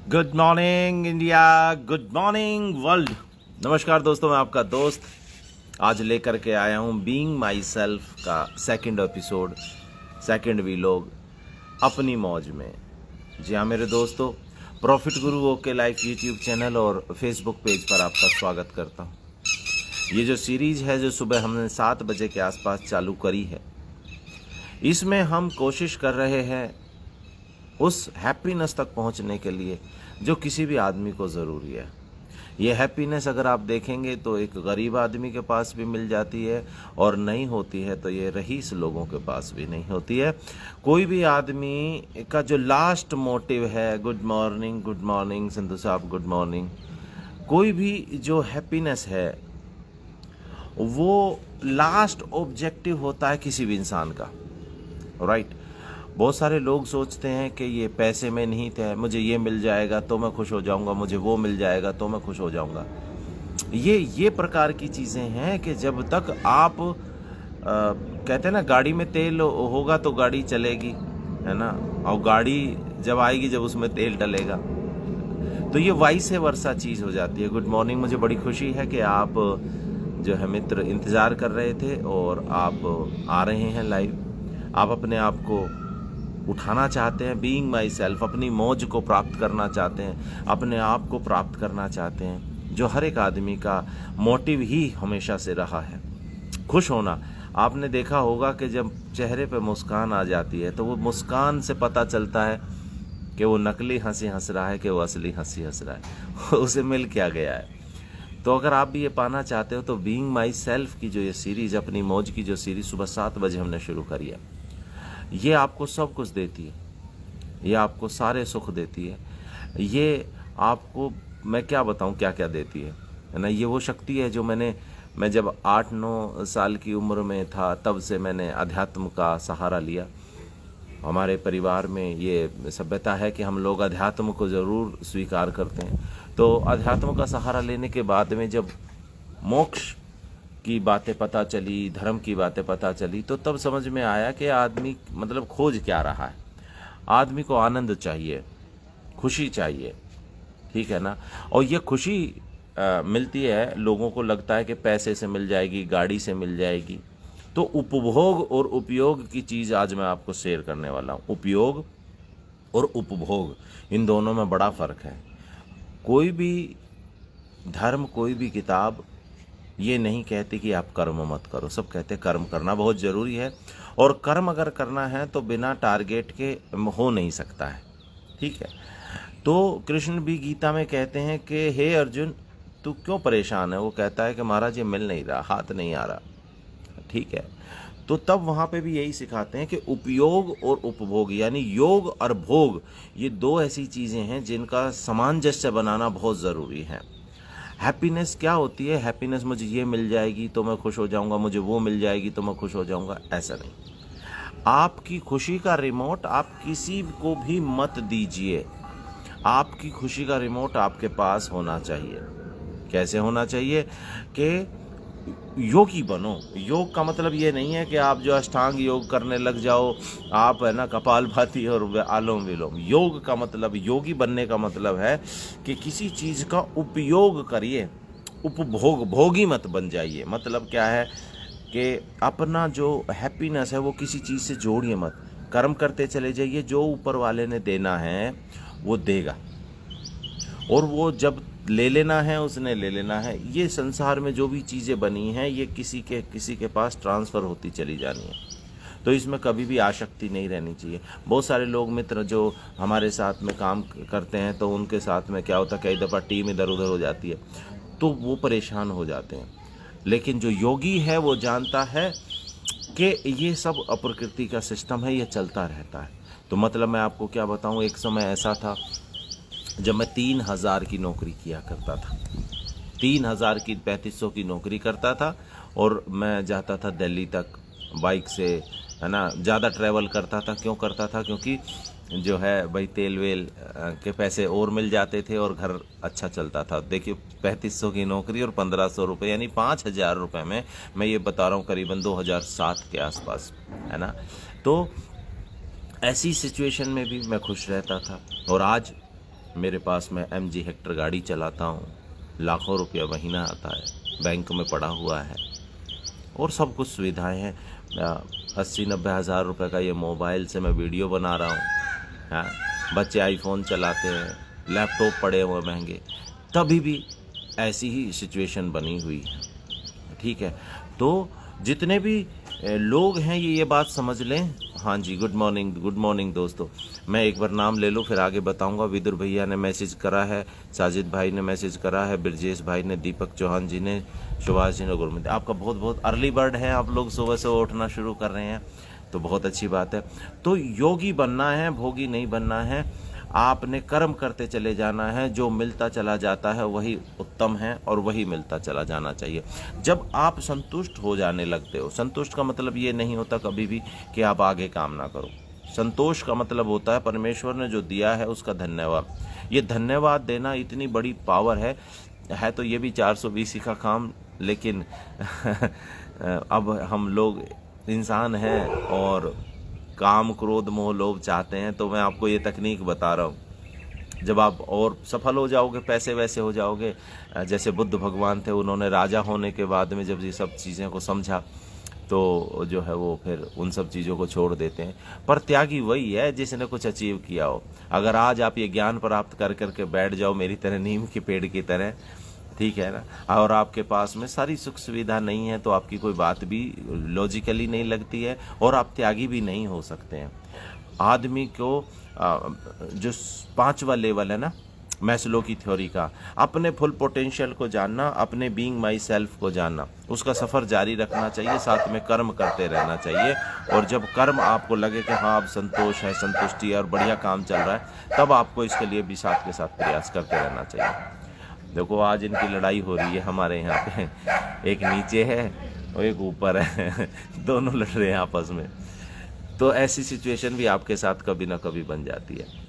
Good morning India, good morning world. नमस्कार दोस्तों, मैं आपका दोस्त आज लेकर के आया हूँ बीइंग माई सेल्फ का सेकंड एपिसोड, सेकंड वीलॉग अपनी मौज में। जी हाँ मेरे दोस्तों, प्रॉफिट गुरु ओके लाइफ यूट्यूब चैनल और फेसबुक पेज पर आपका स्वागत करता हूँ। ये जो सीरीज है जो सुबह हमने 7 बजे के आसपास चालू करी है, इसमें हम कोशिश कर रहे हैं उस हैप्पीनेस तक पहुंचने के लिए जो किसी भी आदमी को ज़रूरी है। ये हैप्पीनेस अगर आप देखेंगे तो एक गरीब आदमी के पास भी मिल जाती है, और नहीं होती है तो ये रईस लोगों के पास भी नहीं होती है। कोई भी आदमी का जो लास्ट मोटिव है, गुड मॉर्निंग संधू साहब, गुड मॉर्निंग, कोई भी जो हैप्पीनेस है वो लास्ट ऑब्जेक्टिव होता है किसी भी इंसान का, राइट। बहुत सारे लोग सोचते हैं कि ये पैसे में नहीं थे, मुझे ये मिल जाएगा तो मैं खुश हो जाऊंगा, मुझे वो मिल जाएगा तो मैं खुश हो जाऊंगा। ये प्रकार की चीज़ें हैं कि जब तक आप कहते हैं ना, गाड़ी में तेल होगा तो गाड़ी चलेगी, है ना, और गाड़ी जब आएगी जब उसमें तेल डलेगा। तो ये वाइस वर्सा चीज़ हो जाती है। गुड मॉर्निंग, मुझे बड़ी खुशी है कि आप जो है मित्र इंतज़ार कर रहे थे और आप आ रहे हैं लाइव। आप अपने आप को उठाना चाहते हैं, बीइंग माई सेल्फ, अपनी मौज को प्राप्त करना चाहते हैं, अपने आप को प्राप्त करना चाहते हैं, जो हर एक आदमी का मोटिव ही हमेशा से रहा है, खुश होना। आपने देखा होगा कि जब चेहरे पे मुस्कान आ जाती है तो वो मुस्कान से पता चलता है कि वो नकली हंसी हंस रहा है कि वो असली हंसी हंस रहा है उसे मिल क्या गया है। तो अगर आप भी ये पाना चाहते हो तो बीइंग माई सेल्फ की जो ये सीरीज़, अपनी मौज की जो सीरीज़ सुबह 7 बजे हमने शुरू करी है, ये आपको सब कुछ देती है, ये आपको सारे सुख देती है, ये आपको मैं क्या बताऊं क्या क्या देती है ना। ये वो शक्ति है जो मैं जब 8-9 साल की उम्र में था तब से मैंने अध्यात्म का सहारा लिया। हमारे परिवार में ये सभ्यता है कि हम लोग अध्यात्म को ज़रूर स्वीकार करते हैं। तो अध्यात्म का सहारा लेने के बाद में जब मोक्ष की बातें पता चली, धर्म की बातें पता चली, तो तब समझ में आया कि आदमी मतलब खोज क्या रहा है। आदमी को आनंद चाहिए, खुशी चाहिए, ठीक है ना। और ये खुशी मिलती है, लोगों को लगता है कि पैसे से मिल जाएगी, गाड़ी से मिल जाएगी। तो उपभोग और उपयोग की चीज़ आज मैं आपको शेयर करने वाला हूँ। उपयोग और उपभोग, इन दोनों में बड़ा फ़र्क है। कोई भी धर्म, कोई भी किताब ये नहीं कहती कि आप कर्म मत करो। सब कहते हैं कर्म करना बहुत ज़रूरी है, और कर्म अगर करना है तो बिना टारगेट के हो नहीं सकता है, ठीक है। तो कृष्ण भी गीता में कहते हैं कि हे अर्जुन, तू क्यों परेशान है। वो कहता है कि महाराज ये मिल नहीं रहा, हाथ नहीं आ रहा, ठीक है। तो तब वहाँ पे भी यही सिखाते हैं कि उपयोग और उपभोग, यानी योग और भोग, ये दो ऐसी चीज़ें हैं जिनका सामंजस्य बनाना बहुत ज़रूरी है। हैप्पीनेस क्या होती है? हैप्पीनेस मुझे ये मिल जाएगी तो मैं खुश हो जाऊंगा, मुझे वो मिल जाएगी तो मैं खुश हो जाऊंगा, ऐसा नहीं। आपकी खुशी का रिमोट आप किसी को भी मत दीजिए। आपकी खुशी का रिमोट आपके पास होना चाहिए। कैसे होना चाहिए? कि योगी बनो। योग का मतलब ये नहीं है कि आप जो अष्टांग योग करने लग जाओ, आप है ना कपालभाति और आलोम विलोम। योग का मतलब, योगी बनने का मतलब है कि किसी चीज़ का उपयोग करिए, उपभोग, भोगी मत बन जाइए। मतलब क्या है कि अपना जो हैप्पीनेस है वो किसी चीज़ से जोड़िए मत, कर्म करते चले जाइए। जो ऊपर वाले ने देना है वो देगा, और वो जब ले लेना है उसने ले लेना है। ये संसार में जो भी चीज़ें बनी हैं ये किसी के पास ट्रांसफ़र होती चली जानी है, तो इसमें कभी भी आसक्ति नहीं रहनी चाहिए। बहुत सारे लोग मित्र जो हमारे साथ में काम करते हैं तो उनके साथ में क्या होता है, कई दफ़ा टीम इधर उधर हो जाती है तो वो परेशान हो जाते हैं। लेकिन जो योगी है वो जानता है कि ये सब अप्रकृति का सिस्टम है, ये चलता रहता है। तो मतलब मैं आपको क्या बताऊँ, एक समय ऐसा था जब मैं 3000 की नौकरी किया करता था। 3000 की 3500 की नौकरी करता था, और मैं जाता था दिल्ली तक बाइक से, है ना। ज़्यादा ट्रैवल करता था। क्यों करता था? क्योंकि जो है भाई तेल वेल के पैसे और मिल जाते थे और घर अच्छा चलता था। देखिए 3500 की नौकरी और 1500 रुपये, यानी 5000 रुपये में मैं ये बता रहा हूँ करीबन 2007 के आसपास, है ना। तो ऐसी सिचुएशन में भी मैं खुश रहता था। और आज मेरे पास मैं MG हेक्टर गाड़ी चलाता हूँ, लाखों रुपया महीना आता है, बैंक में पड़ा हुआ है और सब कुछ सुविधाएं हैं। 80-90 हज़ार रुपये का ये मोबाइल से मैं वीडियो बना रहा हूँ। हाँ, बच्चे आईफोन चलाते हैं, लैपटॉप पड़े हुए महंगे, तभी भी ऐसी ही सिचुएशन बनी हुई है। ठीक है, तो जितने भी लोग हैं ये बात समझ लें। हाँ जी, गुड मॉर्निंग दोस्तों। मैं एक बार नाम ले लूँ फिर आगे बताऊंगा। विदुर भैया ने मैसेज करा है, साजिद भाई ने मैसेज करा है, ब्रजेश भाई ने, दीपक चौहान जी ने, सुभाष जी ने, गुरमीत। आपका बहुत बहुत अर्ली बर्ड है, आप लोग सुबह से उठना शुरू कर रहे हैं तो बहुत अच्छी बात है। तो योगी बनना है, भोगी नहीं बनना है। आपने कर्म करते चले जाना है, जो मिलता चला जाता है वही उत्तम है और वही मिलता चला जाना चाहिए। जब आप संतुष्ट हो जाने लगते हो, संतुष्ट का मतलब ये नहीं होता कभी भी कि आप आगे काम ना करो। संतोष का मतलब होता है परमेश्वर ने जो दिया है उसका धन्यवाद। ये धन्यवाद देना इतनी बड़ी पावर है तो ये भी 420 का काम, लेकिन अब हम लोग इंसान हैं और काम क्रोध मोह लोभ चाहते हैं। तो मैं आपको ये तकनीक बता रहा हूँ, जब आप और सफल हो जाओगे, पैसे वैसे हो जाओगे। जैसे बुद्ध भगवान थे, उन्होंने राजा होने के बाद में जब ये सब चीज़ें को समझा तो जो है वो फिर उन सब चीज़ों को छोड़ देते हैं। पर त्यागी वही है जिसने कुछ अचीव किया हो। अगर आज आप ये ज्ञान प्राप्त कर करके बैठ जाओ मेरी तरह, नीम के पेड़ की तरह, ठीक है ना, और आपके पास में सारी सुख सुविधा नहीं है तो आपकी कोई बात भी लॉजिकली नहीं लगती है और आप त्यागी भी नहीं हो सकते हैं। आदमी को जो 5वां लेवल है ना मैस्लो की थ्योरी का, अपने फुल पोटेंशियल को जानना, अपने बीइंग माई सेल्फ को जानना, उसका सफ़र जारी रखना चाहिए, साथ में कर्म करते रहना चाहिए। और जब कर्म आपको लगे कि हाँ अब संतोष है, संतुष्टि है और बढ़िया काम चल रहा है, तब आपको इसके लिए भी साथ के साथ प्रयास करते रहना चाहिए। देखो आज इनकी लड़ाई हो रही है हमारे यहाँ पे, एक नीचे है और एक ऊपर है, दोनों लड़ रहे हैं आपस में। तो ऐसी सिचुएशन भी आपके साथ कभी ना कभी बन जाती है।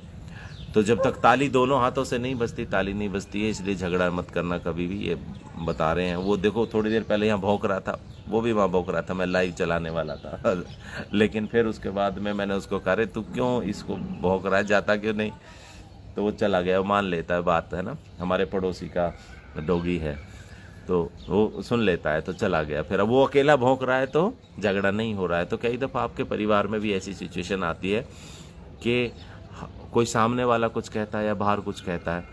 तो जब तक ताली दोनों हाथों से नहीं बजती, ताली नहीं बजती है, इसलिए झगड़ा मत करना कभी भी, ये बता रहे हैं। वो देखो थोड़ी देर पहले यहाँ भौंक रहा था, वो भी वहाँ भौंक रहा था, मैं लाइव चलाने वाला था लेकिन फिर उसके बाद में मैंने उसको कहा रे तू क्यों इसको भौंक रहा है, जाता क्यों नहीं, तो वो चला गया। वो मान लेता है बात, है ना, हमारे पड़ोसी का डॉगी है तो वो सुन लेता है, तो चला गया। फिर अब वो अकेला भौंक रहा है तो झगड़ा नहीं हो रहा है। तो कई दफ़ा आपके परिवार में भी ऐसी सिचुएशन आती है कि कोई सामने वाला कुछ कहता है या बाहर कुछ कहता है,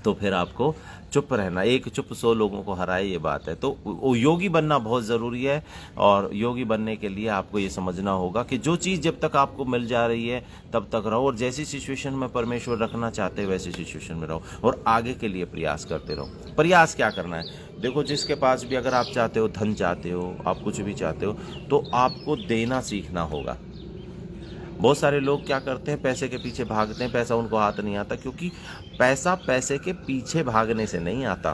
तो फिर आपको चुप रहना। एक चुप 100 लोगों को हराए, ये बात है। तो वो योगी बनना बहुत ज़रूरी है और योगी बनने के लिए आपको ये समझना होगा कि जो चीज़ जब तक आपको मिल जा रही है तब तक रहो, और जैसी सिचुएशन में परमेश्वर रखना चाहते हैं वैसी सिचुएशन में रहो और आगे के लिए प्रयास करते रहो। प्रयास क्या करना है, देखो जिसके पास भी अगर आप चाहते हो, धन चाहते हो, आप कुछ भी चाहते हो, तो आपको देना सीखना होगा। बहुत सारे लोग क्या करते हैं, पैसे के पीछे भागते हैं, पैसा उनको हाथ नहीं आता, क्योंकि पैसा पैसे के पीछे भागने से नहीं आता।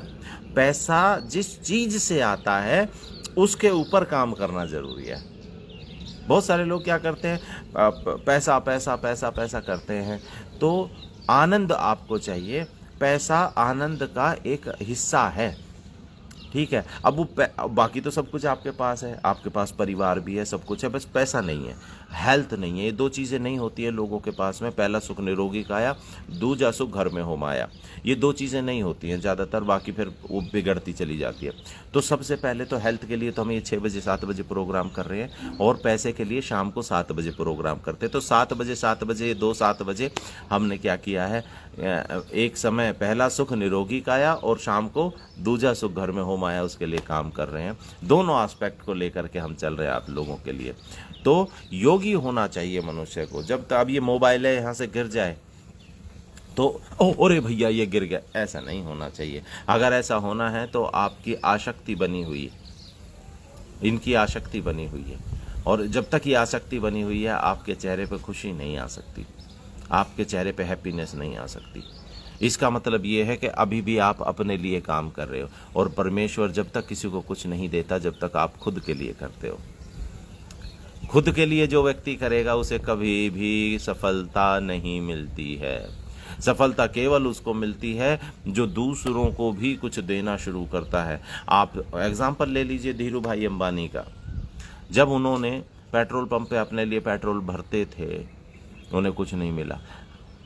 पैसा जिस चीज़ से आता है उसके ऊपर काम करना ज़रूरी है। बहुत सारे लोग क्या करते हैं, पैसा पैसा पैसा पैसा करते हैं। तो आनंद आपको चाहिए, पैसा आनंद का एक हिस्सा है, ठीक है। अब वो बाकी तो सब कुछ आपके पास है, आपके पास परिवार भी है, सब कुछ है, बस पैसा नहीं है, हेल्थ नहीं है। ये 2 चीज़ें नहीं होती है लोगों के पास में, पहला सुख निरोगी काया, दूजा सुख घर में हो माया। ये 2 चीज़ें नहीं होती हैं ज़्यादातर, बाकी फिर वो बिगड़ती चली जाती है। तो सबसे पहले तो हेल्थ के लिए तो हम ये 6 बजे 7 बजे प्रोग्राम कर रहे हैं, और पैसे के लिए शाम को 7 बजे प्रोग्राम करते हैं। तो 7 बजे 7 बजे हमने क्या किया है, एक समय पहला सुख निरोगी काया और शाम को दूजा सुख घर में हो माया, उसके लिए काम कर रहे हैं। दोनों एस्पेक्ट को लेकर के हम चल रहे हैं आप लोगों के लिए। तो योगी होना चाहिए मनुष्य को। जब तक अब ये मोबाइल है यहाँ से गिर जाए तो अरे भैया ये गिर गया, ऐसा नहीं होना चाहिए। अगर ऐसा होना है तो आपकी आसक्ति बनी हुई है, इनकी आसक्ति बनी हुई है, और जब तक ये आसक्ति बनी हुई है आपके चेहरे पे खुशी नहीं आ सकती, आपके चेहरे पे हैप्पीनेस नहीं आ सकती। इसका मतलब ये है कि अभी भी आप अपने लिए काम कर रहे हो, और परमेश्वर जब तक किसी को कुछ नहीं देता जब तक आप खुद के लिए करते हो। खुद के लिए जो व्यक्ति करेगा उसे कभी भी सफलता नहीं मिलती है। सफलता केवल उसको मिलती है जो दूसरों को भी कुछ देना शुरू करता है। आप एग्जाम्पल ले लीजिए धीरू भाई अंबानी का। जब उन्होंने पेट्रोल पंप पे अपने लिए पेट्रोल भरते थे, उन्हें कुछ नहीं मिला।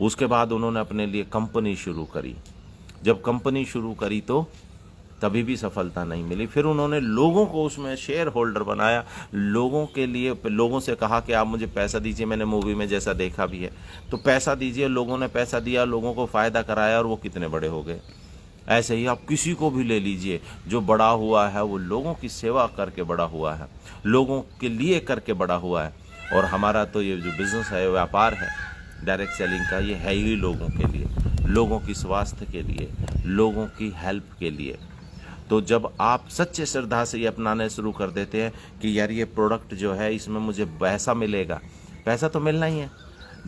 उसके बाद उन्होंने अपने लिए कंपनी शुरू करी। जब कंपनी शुरू करी तो तभी भी सफलता नहीं मिली। फिर उन्होंने लोगों को उसमें शेयर होल्डर बनाया, लोगों के लिए, लोगों से कहा कि आप मुझे पैसा दीजिए, मैंने मूवी में जैसा देखा भी है, तो पैसा दीजिए। लोगों ने पैसा दिया, लोगों को फ़ायदा कराया और वो कितने बड़े हो गए। ऐसे ही आप किसी को भी ले लीजिए, जो बड़ा हुआ है वो लोगों की सेवा करके बड़ा हुआ है, लोगों के लिए करके बड़ा हुआ है। और हमारा तो ये जो बिज़नेस है, व्यापार है डायरेक्ट सेलिंग का, ये है ही लोगों के लिए, लोगों की स्वास्थ्य के लिए, लोगों की हेल्प के लिए। तो जब आप सच्चे श्रद्धा से ये अपनाने शुरू कर देते हैं कि यार ये प्रोडक्ट जो है इसमें मुझे पैसा मिलेगा, पैसा तो मिलना ही है।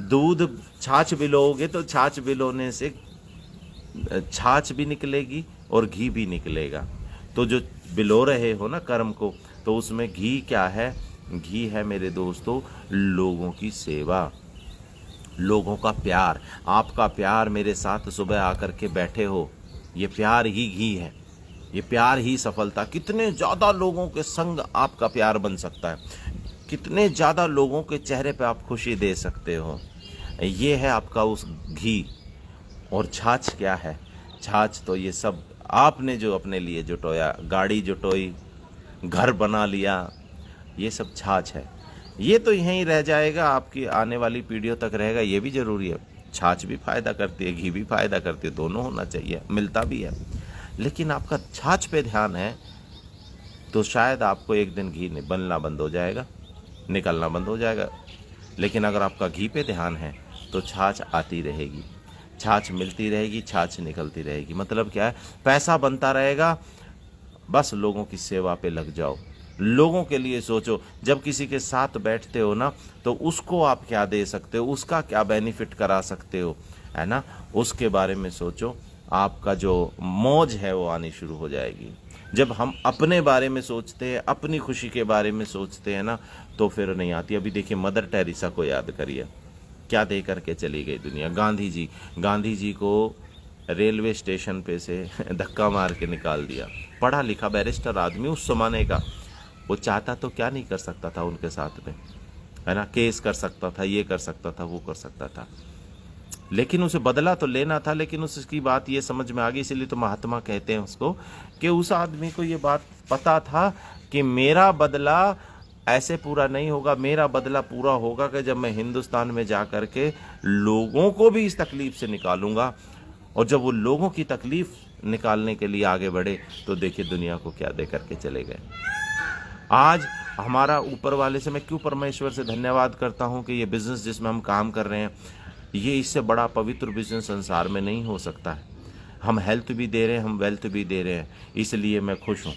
दूध छाछ बिलोगे तो छाछ बिलोने से छाछ भी निकलेगी और घी भी निकलेगा। तो जो बिलो रहे हो ना कर्म को, तो उसमें घी क्या है? घी है मेरे दोस्तों लोगों की सेवा, लोगों का प्यार। आपका प्यार मेरे साथ सुबह आकर के बैठे हो, ये प्यार ही घी है, ये प्यार ही सफलता। कितने ज़्यादा लोगों के संग आपका प्यार बन सकता है, कितने ज़्यादा लोगों के चेहरे पे आप खुशी दे सकते हो, ये है आपका उस घी। और छाछ क्या है? छाछ तो ये सब आपने जो अपने लिए जुटोया, गाड़ी जुटोई, घर बना लिया, ये सब छाछ है। ये तो यहीं रह जाएगा, आपकी आने वाली पीढ़ियों तक रहेगा, ये भी ज़रूरी है। छाछ भी फ़ायदा करती है, घी भी फ़ायदा करती है, दोनों होना चाहिए, मिलता भी है। लेकिन आपका छाछ पे ध्यान है तो शायद आपको एक दिन घी बनना बंद हो जाएगा, निकलना बंद हो जाएगा। लेकिन अगर आपका घी पे ध्यान है तो छाछ आती रहेगी, छाछ मिलती रहेगी, छाछ निकलती रहेगी। मतलब क्या है? पैसा बनता रहेगा, बस लोगों की सेवा पे लग जाओ, लोगों के लिए सोचो। जब किसी के साथ बैठते हो ना, तो उसको आप क्या दे सकते हो, उसका क्या बेनिफिट करा सकते हो, है ना, उसके बारे में सोचो। आपका जो मौज है वो आनी शुरू हो जाएगी। जब हम अपने बारे में सोचते हैं, अपनी खुशी के बारे में सोचते हैं ना, तो फिर नहीं आती। अभी देखिए मदर टेरेसा को याद करिए, क्या दे करके चली गई दुनिया। गांधी जी को रेलवे स्टेशन पे से धक्का मार के निकाल दिया। पढ़ा लिखा बैरिस्टर आदमी उस जमाने का, वो चाहता तो क्या नहीं कर सकता था उनके साथ में, है ना, केस कर सकता था, ये कर सकता था, वो कर सकता था। लेकिन उसे बदला तो लेना था, लेकिन उसकी बात ये समझ में आ गई, इसलिए तो महात्मा कहते हैं उसको, कि उस आदमी को ये बात पता था कि मेरा बदला ऐसे पूरा नहीं होगा, मेरा बदला पूरा होगा कि जब मैं हिंदुस्तान में जा कर के लोगों को भी इस तकलीफ से निकालूंगा। और जब वो लोगों की तकलीफ निकालने के लिए आगे बढ़े, तो देखिए दुनिया को क्या दे करके चले गए। आज हमारा ऊपर वाले से मैं क्यों परमेश्वर से धन्यवाद करता हूँ कि ये बिज़नेस जिसमें हम काम कर रहे हैं, ये इससे बड़ा पवित्र बिज़नेस संसार में नहीं हो सकता है। हम हेल्थ भी दे रहे हैं, हम वेल्थ भी दे रहे हैं, इसलिए मैं खुश हूँ,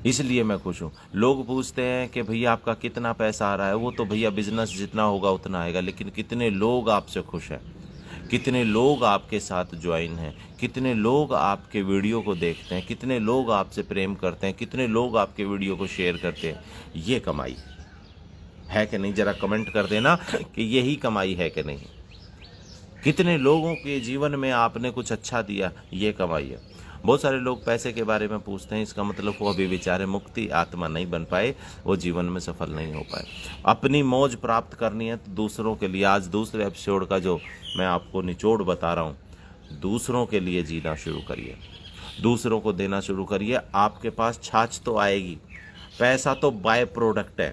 इसलिए मैं खुश हूँ। लोग पूछते हैं कि भैया आपका कितना पैसा आ रहा है, वो तो भैया बिजनेस जितना होगा उतना आएगा, लेकिन कितने लोग आपसे खुश हैं, कितने लोग आपके साथ ज्वाइन हैं, कितने लोग आपके वीडियो को देखते हैं, कितने लोग आपसे प्रेम करते हैं, कितने लोग आपके वीडियो को शेयर करते हैं, ये कमाई है कि नहीं? जरा कमेंट कर देना कि यही कमाई है कि नहीं। कितने लोगों के जीवन में आपने कुछ अच्छा दिया, ये कमाई है। बहुत सारे लोग पैसे के बारे में पूछते हैं, इसका मतलब वो अभी बेचारे मुक्ति आत्मा नहीं बन पाए, वो जीवन में सफल नहीं हो पाए। अपनी मौज प्राप्त करनी है तो दूसरों के लिए, आज दूसरे एपिसोड का जो मैं आपको निचोड़ बता रहा हूँ, दूसरों के लिए जीना शुरू करिए, दूसरों को देना शुरू करिए। आपके पास छाछ तो आएगी, पैसा तो बाय प्रोडक्ट है।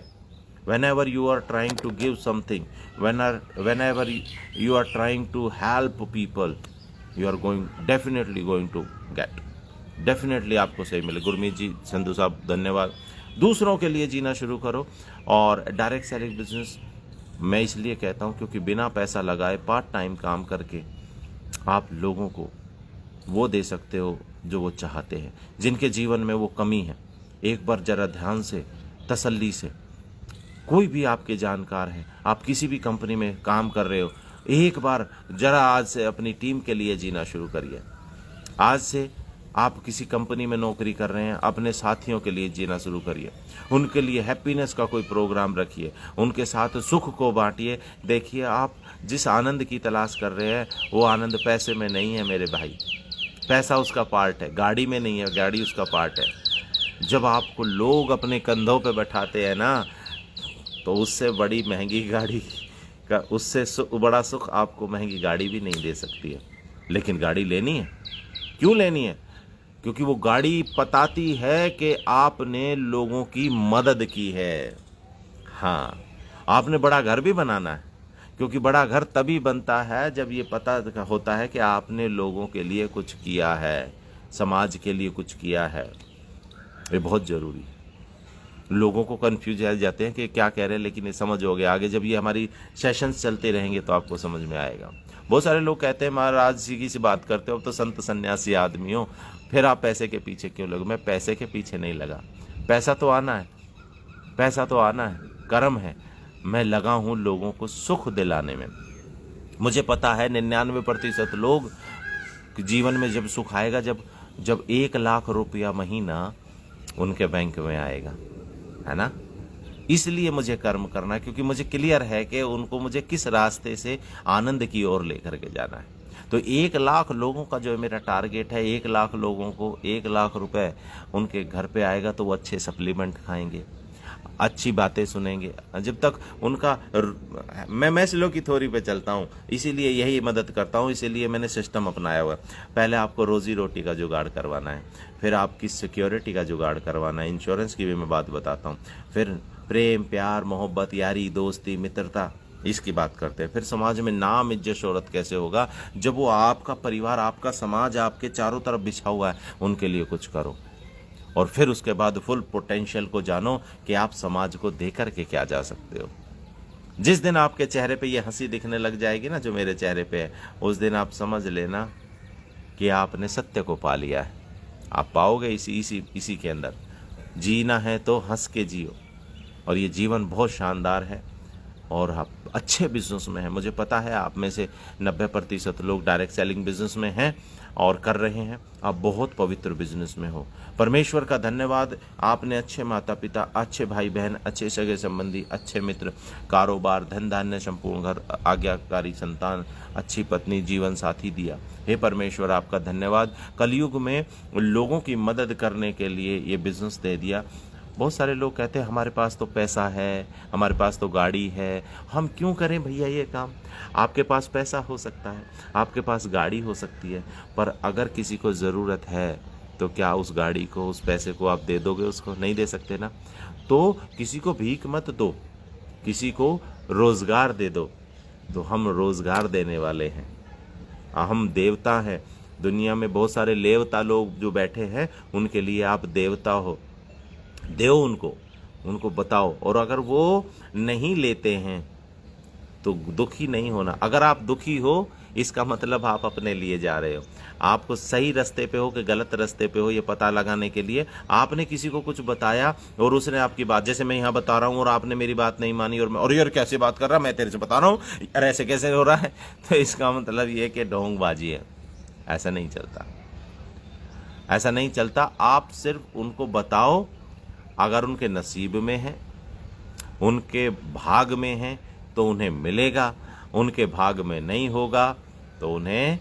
Whenever you are trying to give something, whenever you are trying to help people, you are definitely going to get, definitely आपको सही मिले। गुरमीत जी, संधू साहब, धन्यवाद। दूसरों के लिए जीना शुरू करो। और डायरेक्ट सेलिंग बिजनेस मैं इसलिए कहता हूँ क्योंकि बिना पैसा लगाए पार्ट टाइम काम करके आप लोगों को वो दे सकते हो जो वो चाहते हैं, जिनके जीवन में वो कमी है। एक बार जरा ध्यान से, तसल्ली से, कोई भी आपके जानकार है, आप किसी भी कंपनी में काम कर रहे हो, एक बार जरा आज से अपनी टीम के लिए जीना शुरू करिए। आज से आप किसी कंपनी में नौकरी कर रहे हैं, अपने साथियों के लिए जीना शुरू करिए, उनके लिए हैप्पीनेस का कोई प्रोग्राम रखिए, उनके साथ सुख को बांटिए। देखिए आप जिस आनंद की तलाश कर रहे हैं वो आनंद पैसे में नहीं है मेरे भाई, पैसा उसका पार्ट है, गाड़ी में नहीं है, गाड़ी उसका पार्ट है। जब आपको लोग अपने कंधों पे बैठाते हैं ना, तो उससे बड़ी महंगी गाड़ी उससे बड़ा सुख आपको महंगी गाड़ी भी नहीं दे सकती है। लेकिन गाड़ी लेनी है। क्यों लेनी है? क्योंकि वो गाड़ी बताती है कि आपने लोगों की मदद की है। हाँ, आपने बड़ा घर भी बनाना है, क्योंकि बड़ा घर तभी बनता है जब ये पता होता है कि आपने लोगों के लिए कुछ किया है, समाज के लिए कुछ किया है। ये बहुत ज़रूरी है। लोगों को कन्फ्यूज आ जाते हैं कि क्या कह रहे हैं, लेकिन ये समझ हो गया। आगे जब ये हमारी सेशंस चलते रहेंगे तो आपको समझ में आएगा। बहुत सारे लोग कहते हैं महाराज जी की बात करते हो, अब तो संत सन्यासी आदमी हो, फिर आप पैसे के पीछे क्यों लगे? मैं पैसे के पीछे नहीं लगा। पैसा तो आना है, पैसा तो आना है, कर्म है। मैं लगा हूँ लोगों को सुख दिलाने में। मुझे पता है 99% लोग जीवन में जब सुख आएगा, जब 1 लाख रुपया महीना उनके बैंक में आएगा, है ना। इसलिए मुझे कर्म करना है, क्योंकि मुझे क्लियर है कि उनको मुझे किस रास्ते से आनंद की ओर लेकर के जाना है। तो 1 लाख लोगों का जो मेरा टारगेट है, 1 लाख लोगों को 1 लाख रुपए उनके घर पे आएगा तो वो अच्छे सप्लीमेंट खाएंगे, अच्छी बातें सुनेंगे। जब तक उनका मैं मैस्लो की थ्योरी पे चलता हूँ, इसीलिए यही मदद करता हूँ, इसीलिए मैंने सिस्टम अपनाया हुआ है। पहले आपको रोजी रोटी का जुगाड़ करवाना है, फिर आपकी सिक्योरिटी का जुगाड़ करवाना है, इंश्योरेंस की भी मैं बात बताता हूँ, फिर प्रेम, प्यार, मोहब्बत, यारी, दोस्ती, मित्रता, इसकी बात करते हैं। फिर समाज में नाम, इज्जत, शोहरत कैसे होगा? जब वो आपका परिवार, आपका समाज आपके चारों तरफ बिछा हुआ है, उनके लिए कुछ करो। और फिर उसके बाद फुल पोटेंशियल को जानो कि आप समाज को देकर के क्या जा सकते हो। जिस दिन आपके चेहरे पे ये हंसी दिखने लग जाएगी ना, जो मेरे चेहरे पे है, उस दिन आप समझ लेना कि आपने सत्य को पा लिया है। आप पाओगे इसी के अंदर। जीना है तो हंस के जियो, और ये जीवन बहुत शानदार है। और आप अच्छे बिजनेस में हैं। मुझे पता है आप में से 90% लोग डायरेक्ट सेलिंग बिजनेस में हैं और कर रहे हैं। आप बहुत पवित्र बिजनेस में हो। परमेश्वर का धन्यवाद, आपने अच्छे माता पिता, अच्छे भाई बहन, अच्छे सगे संबंधी, अच्छे मित्र, कारोबार, धन धान्य, संपूर्ण घर, आज्ञाकारी संतान, अच्छी पत्नी, जीवन साथी दिया। हे परमेश्वर, आपका धन्यवाद। कलयुग में लोगों की मदद करने के लिए ये बिजनेस दे दिया। बहुत सारे लोग कहते हैं हमारे पास तो पैसा है, हमारे पास तो गाड़ी है, हम क्यों करें भैया ये काम? आपके पास पैसा हो सकता है, आपके पास गाड़ी हो सकती है, पर अगर किसी को ज़रूरत है तो क्या उस गाड़ी को, उस पैसे को आप दे दोगे? उसको नहीं दे सकते ना। तो किसी को भीख मत दो, किसी को रोज़गार दे दो। तो हम रोज़गार देने वाले हैं, हम देवता हैं। दुनिया में बहुत सारे लेवता लोग जो बैठे हैं, उनके लिए आप देवता हो। दो उनको बताओ। और अगर वो नहीं लेते हैं तो दुखी नहीं होना। अगर आप दुखी हो, इसका मतलब आप अपने लिए जा रहे हो। आपको सही रास्ते पे हो कि गलत रास्ते पे हो, ये पता लगाने के लिए आपने किसी को कुछ बताया और उसने आपकी बात, जैसे मैं यहाँ बता रहा हूँ और आपने मेरी बात नहीं मानी, और यार कैसे बात कर रहा, मैं तेरे से बता रहा हूँ यार ऐसे कैसे हो रहा है, तो इसका मतलब ये कि ढोंगबाजी है। ऐसा नहीं चलता, ऐसा नहीं चलता। आप सिर्फ उनको बताओ, अगर उनके नसीब में है, उनके भाग में है तो उन्हें मिलेगा, उनके भाग में नहीं होगा तो उन्हें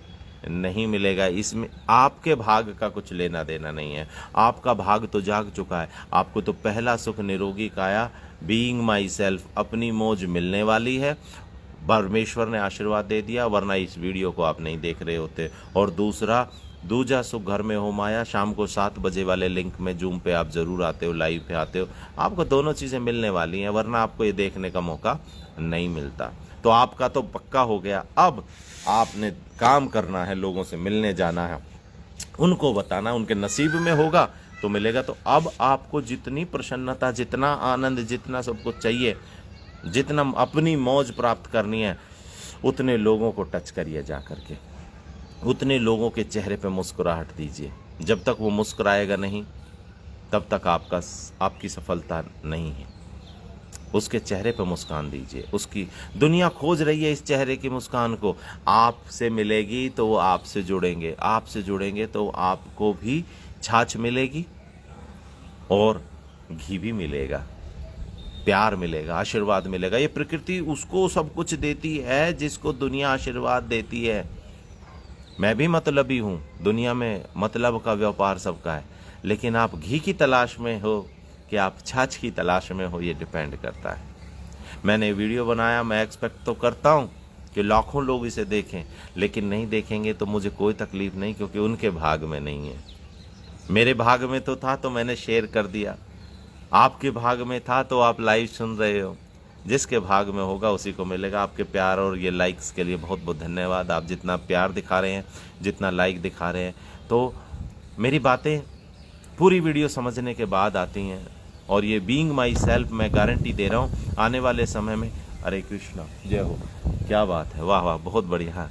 नहीं मिलेगा। इसमें आपके भाग का कुछ लेना देना नहीं है। आपका भाग तो जाग चुका है। आपको तो पहला सुख निरोगी काया, बीइंग माई सेल्फ, अपनी मौज मिलने वाली है। परमेश्वर ने आशीर्वाद दे दिया, वरना इस वीडियो को आप नहीं देख रहे होते। और दूजा सुख घर में हो माया, शाम को 7 बजे वाले लिंक में जूम पे आप ज़रूर आते हो, लाइव पे आते हो। आपको दोनों चीज़ें मिलने वाली हैं, वरना आपको ये देखने का मौका नहीं मिलता। तो आपका तो पक्का हो गया। अब आपने काम करना है, लोगों से मिलने जाना है, उनको बताना, उनके नसीब में होगा तो मिलेगा। तो अब आपको जितनी प्रसन्नता, जितना आनंद, जितना सब कुछ चाहिए, जितना अपनी मौज प्राप्त करनी है, उतने लोगों को टच करिए जा करके, उतने लोगों के चेहरे पे मुस्कुराहट दीजिए। जब तक वो मुस्कुराएगा नहीं, तब तक आपकी सफलता नहीं है। उसके चेहरे पे मुस्कान दीजिए। उसकी दुनिया खोज रही है इस चेहरे की मुस्कान को। आपसे मिलेगी तो वो आपसे जुड़ेंगे, आपसे जुड़ेंगे तो आपको भी छाछ मिलेगी और घी भी मिलेगा, प्यार मिलेगा, आशीर्वाद मिलेगा। ये प्रकृति उसको सब कुछ देती है जिसको दुनिया आशीर्वाद देती है। मैं भी मतलबी हूँ, दुनिया में मतलब का व्यापार सबका है, लेकिन आप घी की तलाश में हो कि आप छाछ की तलाश में हो, ये डिपेंड करता है। मैंने वीडियो बनाया, मैं एक्सपेक्ट तो करता हूँ कि लाखों लोग इसे देखें, लेकिन नहीं देखेंगे तो मुझे कोई तकलीफ़ नहीं, क्योंकि उनके भाग में नहीं है। मेरे भाग में तो था तो मैंने शेयर कर दिया, आपके भाग में था तो आप लाइव सुन रहे हो। जिसके भाग में होगा उसी को मिलेगा। आपके प्यार और ये लाइक्स के लिए बहुत बहुत धन्यवाद। आप जितना प्यार दिखा रहे हैं, जितना लाइक दिखा रहे हैं, तो मेरी बातें पूरी वीडियो समझने के बाद आती हैं। और ये बीइंग माई सेल्फ मैं गारंटी दे रहा हूँ आने वाले समय में। हरे कृष्णा, जय हो। क्या बात है, वाह वाह, बहुत बढ़िया।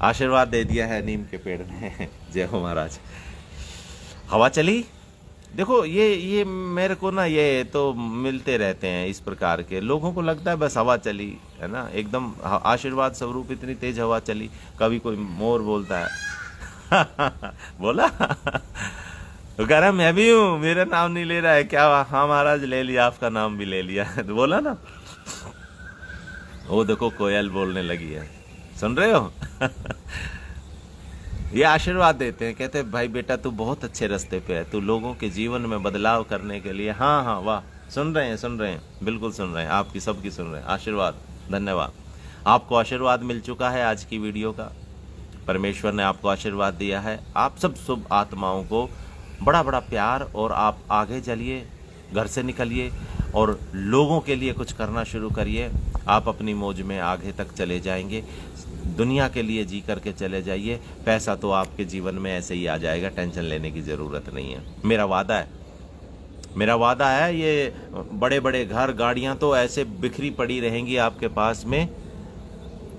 आशीर्वाद दे दिया है नीम के पेड़ ने। जय हो महाराज। हवा चली। देखो ये मेरे को ना, ये तो मिलते रहते हैं इस प्रकार के लोगों को, लगता है बस हवा चली है ना, एकदम आशीर्वाद स्वरूप इतनी तेज हवा चली। कभी कोई मोर बोलता है बोला तो कह रहा मैं भी हूँ, मेरा नाम नहीं ले रहा है क्या? हाँ महाराज ले लिया, आपका नाम भी ले लिया। तो बोला ना, वो देखो कोयल बोलने लगी है, सुन रहे हो? ये आशीर्वाद देते हैं, कहते हैं भाई बेटा तू बहुत अच्छे रास्ते पे है, तू लोगों के जीवन में बदलाव करने के लिए। हाँ हाँ, वाह, सुन रहे हैं, बिल्कुल सुन रहे हैं, आपकी सबकी सुन रहे हैं। आशीर्वाद, धन्यवाद। आपको आशीर्वाद मिल चुका है आज की वीडियो का, परमेश्वर ने आपको आशीर्वाद दिया है। आप सब शुभ आत्माओं को बड़ा बड़ा प्यार, और आप आगे चलिए, घर से निकलिए और लोगों के लिए कुछ करना शुरू करिए। आप अपनी मौज में आगे तक चले जाएंगे, दुनिया के लिए जी करके चले जाइए। पैसा तो आपके जीवन में ऐसे ही आ जाएगा, टेंशन लेने की ज़रूरत नहीं है। मेरा वादा है, ये बड़े बड़े घर गाड़ियां तो ऐसे बिखरी पड़ी रहेंगी आपके पास में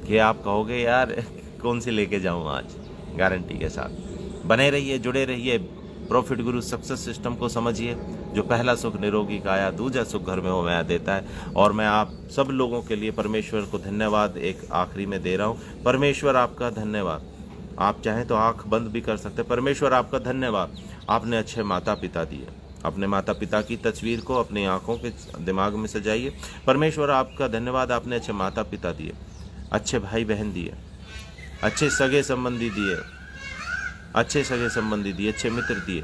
कि आप कहोगे यार कौन सी लेके जाऊं आज। गारंटी के साथ बने रहिए, जुड़े रहिए। प्रॉफिट गुरु सक्सेस सिस्टम को समझिए, जो पहला सुख निरोगी काया, दूजा सुख घर में हो माया देता है। और मैं आप सब लोगों के लिए परमेश्वर को धन्यवाद एक आखिरी में दे रहा हूँ। परमेश्वर आपका धन्यवाद। आप चाहें तो आंख बंद भी कर सकते हैं। परमेश्वर आपका धन्यवाद, आपने अच्छे माता पिता दिए। अपने माता पिता की तस्वीर को अपनी आंखों के दिमाग में सजाइए। परमेश्वर आपका धन्यवाद, आपने अच्छे माता पिता दिए, अच्छे भाई बहन दिए, अच्छे सगे संबंधी दिए, अच्छे मित्र दिए,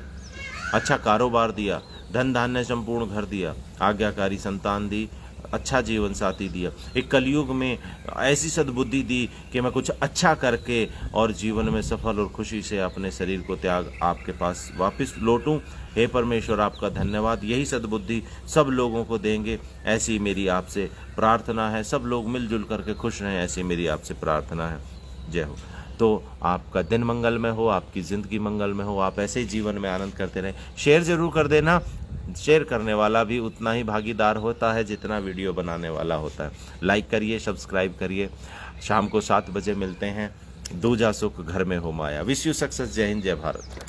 अच्छा कारोबार दिया, धन धान्य संपूर्ण घर दिया, आज्ञाकारी संतान दी, अच्छा जीवन साथी दिया। एक कलयुग में ऐसी सद्बुद्धि दी कि मैं कुछ अच्छा करके और जीवन में सफल और खुशी से अपने शरीर को त्याग आपके पास वापस लौटूं। हे परमेश्वर आपका धन्यवाद। यही सद्बुद्धि सब लोगों को देंगे, ऐसी मेरी आपसे प्रार्थना है। सब लोग मिलजुल करके खुश रहें, ऐसी मेरी आपसे प्रार्थना है। जय हो। तो आपका दिन मंगल में हो, आपकी ज़िंदगी मंगल में हो, आप ऐसे ही जीवन में आनंद करते रहें। शेयर ज़रूर कर देना। शेयर करने वाला भी उतना ही भागीदार होता है जितना वीडियो बनाने वाला होता है। लाइक करिए, सब्सक्राइब करिए। शाम को 7 बजे मिलते हैं। दूजा सुख घर में हो माया। Wish you success. जय हिंद, जय भारत।